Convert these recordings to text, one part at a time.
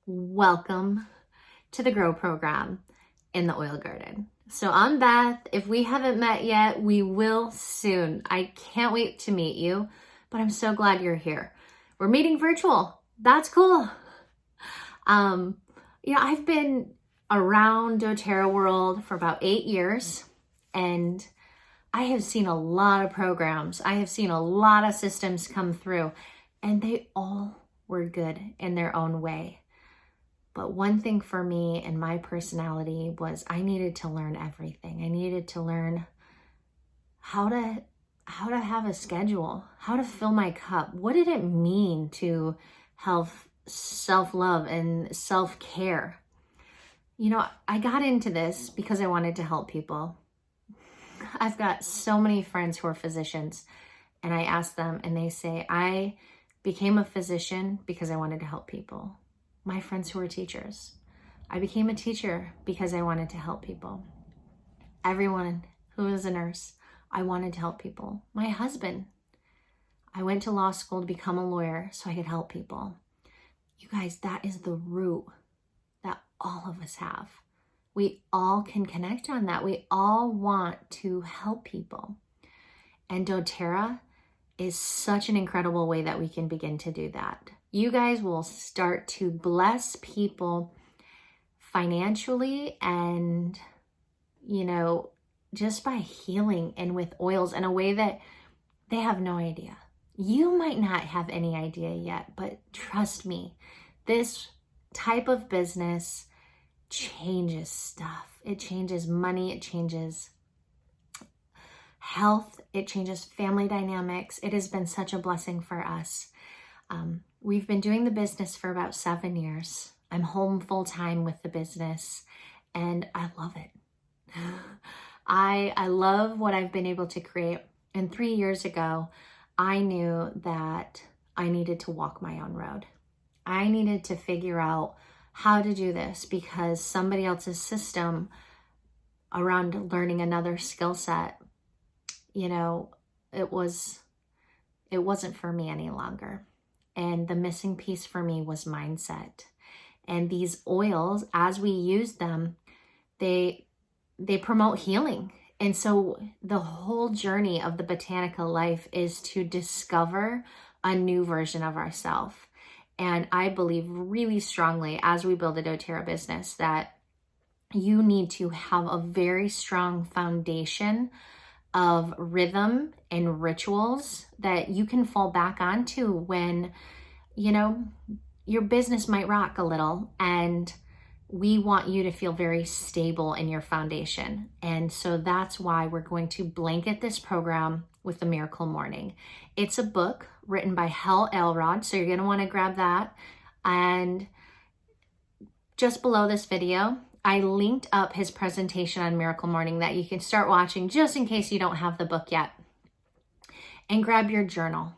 Welcome to the Grow Program in the Oil Garden. So I'm Beth. If we haven't met yet, we will soon. I can't wait to meet you, but I'm so glad you're here. We're meeting virtual. That's cool. I've been around doTERRA world for about 8 years, and I have seen a lot of programs. I have seen a lot of systems come through, and they all were good in their own way. But one thing for me and my personality was I needed to learn everything. I needed to learn how to have a schedule, how to fill my cup. What did it mean to have self-love and self-care? I got into this because I wanted to help people. I've got so many friends who are physicians, and I ask them and they say, I became a physician because I wanted to help people. My friends who are teachers, I became a teacher because I wanted to help people. Everyone who is a nurse, I wanted to help people. My husband, I went to law school to become a lawyer so I could help people. You guys, that is the root that all of us have. We all can connect on that. We all want to help people. And doTERRA is such an incredible way that we can begin to do that. You guys will start to bless people financially and, just by healing and with oils in a way that they have no idea. You might not have any idea yet, but trust me, this type of business changes stuff. It changes money. It changes health. It changes family dynamics. It has been such a blessing for us. We've been doing the business for about 7 years. I'm home full time with the business and I love it. I love what I've been able to create. And 3 years ago, I knew that I needed to walk my own road. I needed to figure out how to do this because somebody else's system around learning another skill set, it wasn't for me any longer. And the missing piece for me was mindset. And these oils, as we use them, they promote healing. And so the whole journey of the Botanica life is to discover a new version of ourselves. And I believe really strongly as we build a doTERRA business that you need to have a very strong foundation of rhythm and rituals that you can fall back onto when, your business might rock a little, and we want you to feel very stable in your foundation. And so that's why we're going to blanket this program with the Miracle Morning. It's a book written by Hal Elrod, so you're going to want to grab that. And just below this video, I linked up his presentation on Miracle Morning that you can start watching just in case you don't have the book yet. And grab your journal.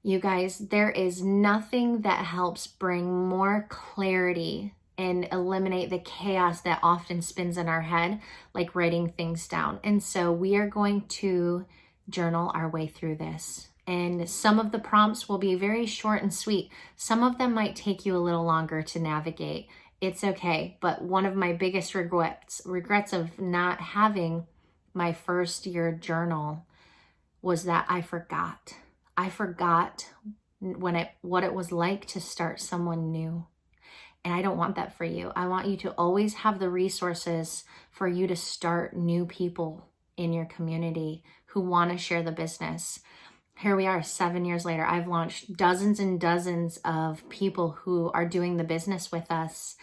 You guys, there is nothing that helps bring more clarity and eliminate the chaos that often spins in our head like writing things down. And so we are going to journal our way through this. And some of the prompts will be very short and sweet. Some of them might take you a little longer to navigate. It's okay. But one of my biggest regrets of not having my first year journal was that I forgot. I forgot what it was like to start someone new. And I don't want that for you. I want you to always have the resources for you to start new people in your community who want to share the business. Here we are 7 years later. I've launched dozens and dozens of people who are doing the business with us,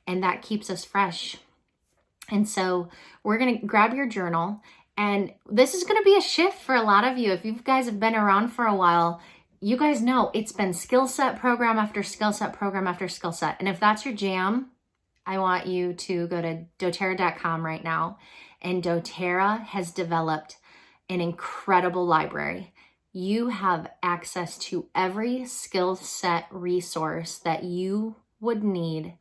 and that keeps us fresh. And so we're going to grab your journal, and this is going to be a shift for a lot of you. If you guys have been around for a while, you guys know it's been skill set program after skill set program after skill set. And if that's your jam, I want you to go to doTERRA.com right now. And doTERRA has developed an incredible library. You have access to every skill set resource that you would need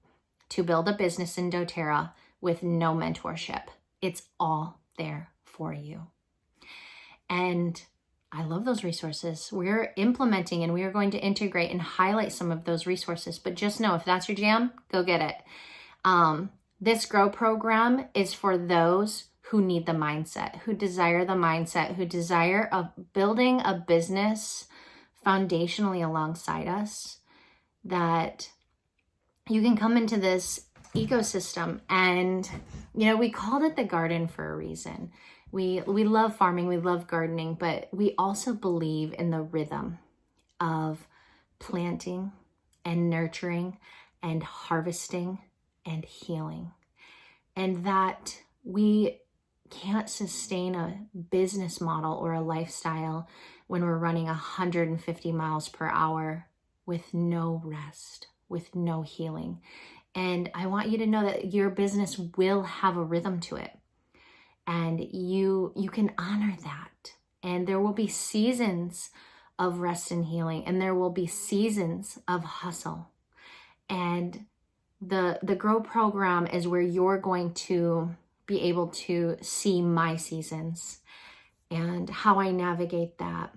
to build a business in doTERRA with no mentorship. It's all there for you. And I love those resources. We're implementing and we are going to integrate and highlight some of those resources. But just know, if that's your jam, go get it. This Grow program is for those who need the mindset, who desire the mindset, who desire building a business foundationally alongside us, that you can come into this ecosystem. And, we called it the garden for a reason. We love farming, we love gardening, but we also believe in the rhythm of planting and nurturing and harvesting and healing. And that we can't sustain a business model or a lifestyle when we're running 150 miles per hour with no rest, with no healing. And I want you to know that your business will have a rhythm to it. And you can honor that. And there will be seasons of rest and healing, and there will be seasons of hustle. And the Grow program is where you're going to be able to see my seasons and how I navigate that.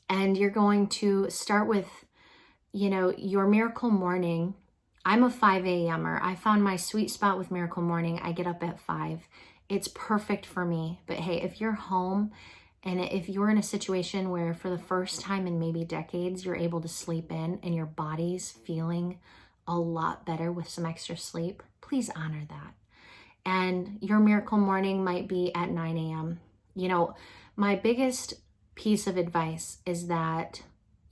And you're going to start with, your miracle morning. I'm a 5 a.m.er. I found my sweet spot with miracle morning. I get up at 5. It's perfect for me. But hey, if you're home and if you're in a situation where for the first time in maybe decades, you're able to sleep in and your body's feeling a lot better with some extra sleep, please honor that. And your miracle morning might be at 9 a.m. My biggest piece of advice is that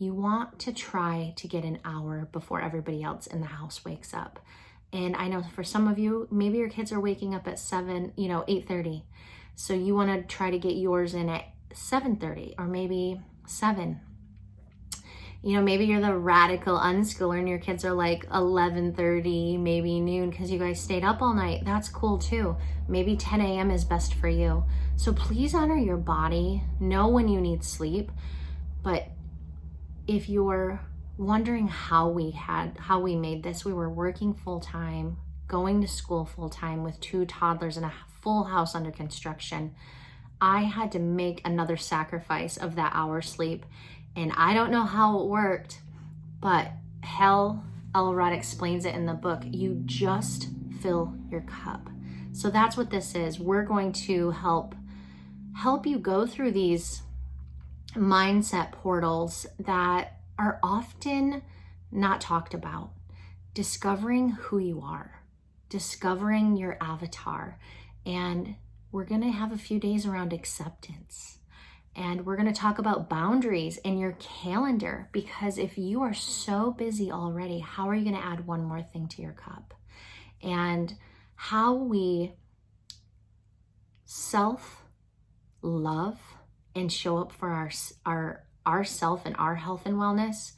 you want to try to get an hour before everybody else in the house wakes up. And I know for some of you, maybe your kids are waking up at 8:30. So you want to try to get yours in at 7:30 or maybe 7. Maybe you're the radical unschooler and your kids are like 11:30, maybe noon, because you guys stayed up all night. That's cool too. Maybe 10 a.m. is best for you. So please honor your body. Know when you need sleep. But if you're wondering how we made this, we were working full-time, going to school full-time with 2 toddlers and a full house under construction. I had to make another sacrifice of that hour sleep. And I don't know how it worked, but Hal Elrod explains it in the book. You just fill your cup. So that's what this is. We're going to help you go through these mindset portals that are often not talked about. Discovering who you are, discovering your avatar. And we're going to have a few days around acceptance. And we're going to talk about boundaries in your calendar, because if you are so busy already, how are you going to add one more thing to your cup? And how we self-love and show up for ourself and our health and wellness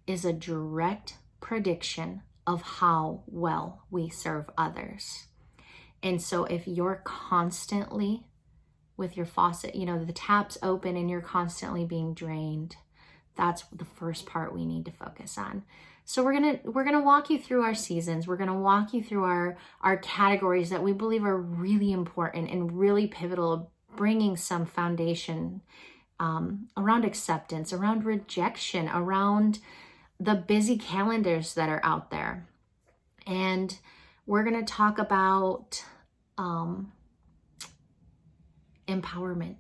is a direct prediction of how well we serve others. And so if you're constantly with your faucet, the tap's open and you're constantly being drained, that's the first part we need to focus on. So we're gonna walk you through our seasons. We're gonna walk you through our categories that we believe are really important and really pivotal, bringing some foundation around acceptance, around rejection, around the busy calendars that are out there. And we're gonna talk about empowerment.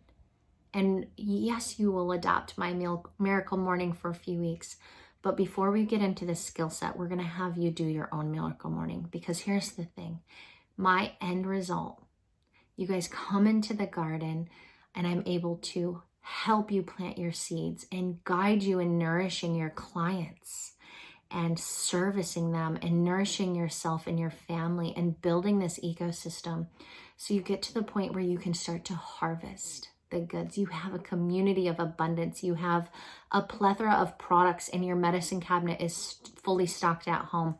And yes, you will adopt my miracle morning for a few weeks. But before we get into this skill set, we're going to have you do your own miracle morning. Because here's the thing. My end result, you guys come into the garden and I'm able to help you plant your seeds and guide you in nourishing your clients and servicing them and nourishing yourself and your family and building this ecosystem. So you get to the point where you can start to harvest the goods. You have a community of abundance. You have a plethora of products and your medicine cabinet is fully stocked at home.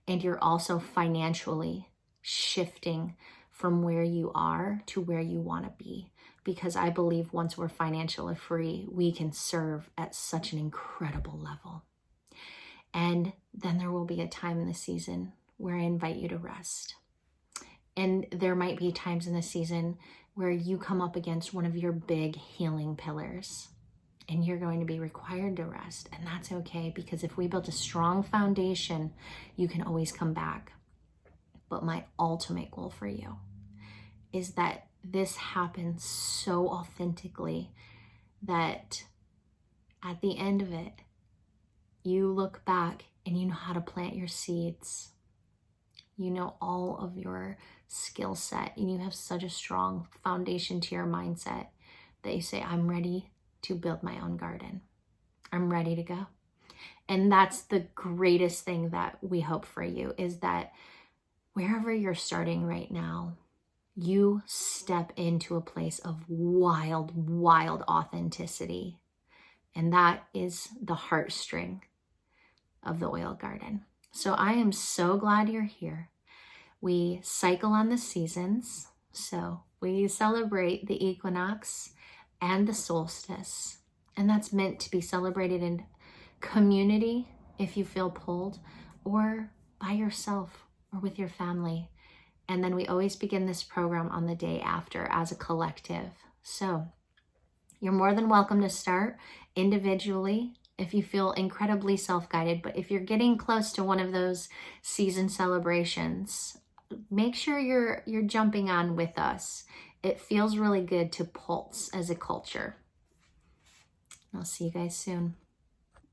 And you're also financially shifting from where you are to where you want to be. Because I believe once we're financially free, we can serve at such an incredible level. And then there will be a time in the season where I invite you to rest. And there might be times in the season where you come up against one of your big healing pillars. and you're going to be required to rest. And that's okay, because if we build a strong foundation, you can always come back. But my ultimate goal for you is that this happens so authentically that at the end of it, you look back and you know how to plant your seeds. You know all of your skill set, and you have such a strong foundation to your mindset that you say, I'm ready to build my own garden. I'm ready to go. And that's the greatest thing that we hope for you, is that wherever you're starting right now, you step into a place of wild, wild authenticity. And that is the heartstring of the oil garden. So I am so glad you're here. We cycle on the seasons. So we celebrate the equinox and the solstice. And that's meant to be celebrated in community if you feel pulled, or by yourself or with your family. And then we always begin this program on the day after as a collective. So you're more than welcome to start individually if you feel incredibly self-guided. But if you're getting close to one of those season celebrations, make sure you're jumping on with us. It feels really good to pulse as a culture. I'll see you guys soon.